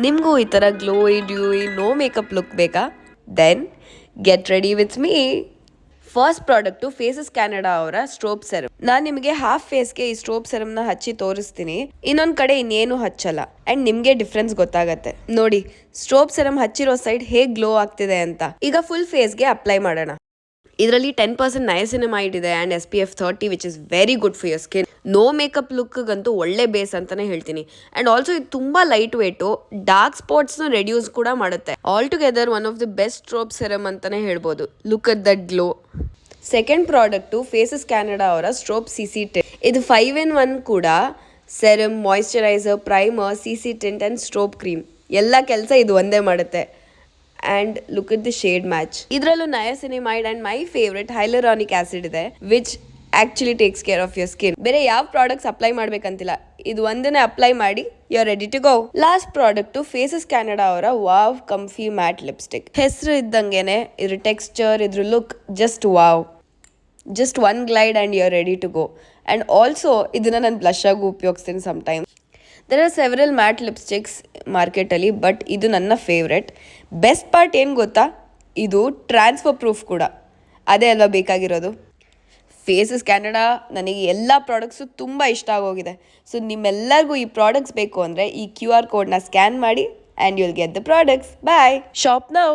ನಿಮಗೂ ಈ ಥರ glowy dewy no makeup look ಬೇಕಾ? Then get ready with me. First product Faces Canada ಅವರ ಸ್ಟ್ರೋಬ್ ಸೆರಮ್. ನಾನು ನಿಮಗೆ ಹಾಫ್ ಫೇಸ್ಗೆ ಈ ಸ್ಟ್ರೋಬ್ ಸೆರಮ್ನ ಹಚ್ಚಿ ತೋರಿಸ್ತೀನಿ. ಇನ್ನೊಂದ್ ಕಡೆ ಇನ್ನೇನು ಹಚ್ಚಲ್ಲ ಅಂಡ್ ನಿಮ್ಗೆ ಡಿಫ್ರೆನ್ಸ್ ಗೊತ್ತಾಗತ್ತೆ. ನೋಡಿ ಸ್ಟ್ರೋಬ್ ಸೆರಮ್ ಹಚ್ಚಿರೋ ಸೈಡ್ ಹೇಗ್ ಗ್ಲೋ ಆಗ್ತಿದೆ ಅಂತ. ಈಗ ಫುಲ್ ಫೇಸ್ಗೆ ಅಪ್ಲೈ ಮಾಡೋಣ. ಇದರಲ್ಲಿ 10% ನಯಸಿನಮೈಡ್ ಇದೆ and SPF 30 which is very good for your skin. No makeup ಲುಕ್ಗಂತೂ ಒಳ್ಳೆ ಬೇಸ್ ಅಂತಾನೆ ಹೇಳ್ತೀನಿ. ಆ್ಯಂಡ್ ಆಲ್ಸೋ ಇದು ತುಂಬ ಲೈಟ್ ವೇಟು, ಡಾರ್ಕ್ ಸ್ಪಾಟ್ಸ್ನ ರೆಡ್ಯೂಸ್ ಕೂಡ ಮಾಡುತ್ತೆ. All together one of the best strobe serum ಅಂತಾನೆ ಹೇಳ್ಬೋದು. Look at that glow. Second product Faces Canada ಅವರ ಸ್ಟ್ರೋಬ್ CC ಟಿಂಟ್. ಇದು 5-in-1 ಕೂಡ. Serum, moisturiser, primer, CC tint and strobe cream ಎಲ್ಲ ಕೆಲಸ ಇದು ಒಂದೇ ಮಾಡುತ್ತೆ. And look at the shade match. ಇದರಲ್ಲೂ niacinamide and my favourite hyaluronic acid ಇದೆ which actually takes care of your skin. ಬೇರೆ ಯಾವ ಪ್ರಾಡಕ್ಟ್ಸ್ ಅಪ್ಲೈ ಮಾಡ್ಬೇಕಂತಿಲ್ಲ, ಇದು ಒಂದನ್ನೇ ಅಪ್ಲೈ ಮಾಡಿ you are ready to go. Last product Faces Canada ಅವರ wow comfy matte lipstick. ಹೆಸರು ಇದ್ದಂಗೆನೆ ಇದ್ರ ಟೆಕ್ಸ್ಚರ್, ಇದ್ರ look just wow. Just one glide and you are ready to go. And also ಇದನ್ನ ನಾನು ಬ್ಲಷ್ ಆಗೂ ಉಪಯೋಗಿಸ್ತೀನಿ sometime. There are several mat lipsticks ಮಾರ್ಕೆಟಲ್ಲಿ, ಬಟ್ ಇದು ನನ್ನ ಫೇವ್ರೆಟ್. ಬೆಸ್ಟ್ ಪಾರ್ಟ್ ಏನು ಗೊತ್ತಾ, ಇದು ಟ್ರಾನ್ಸ್ಫರ್ ಪ್ರೂಫ್ ಕೂಡ. ಅದೇ ಅಲ್ವಾ ಬೇಕಾಗಿರೋದು. ಫೇಸಸ್ ಕ್ಯಾನಡಾ ನನಗೆ ಎಲ್ಲ ಪ್ರಾಡಕ್ಟ್ಸು ತುಂಬ ಇಷ್ಟ ಆಗೋಗಿದೆ. ಸೊ ನಿಮ್ಮೆಲ್ಲರಿಗೂ ಈ ಪ್ರಾಡಕ್ಟ್ಸ್ ಬೇಕು ಅಂದರೆ ಈ QR ಕೋಡ್ನ ಸ್ಕ್ಯಾನ್ ಮಾಡಿ and you will get the products. Bye. Shop now.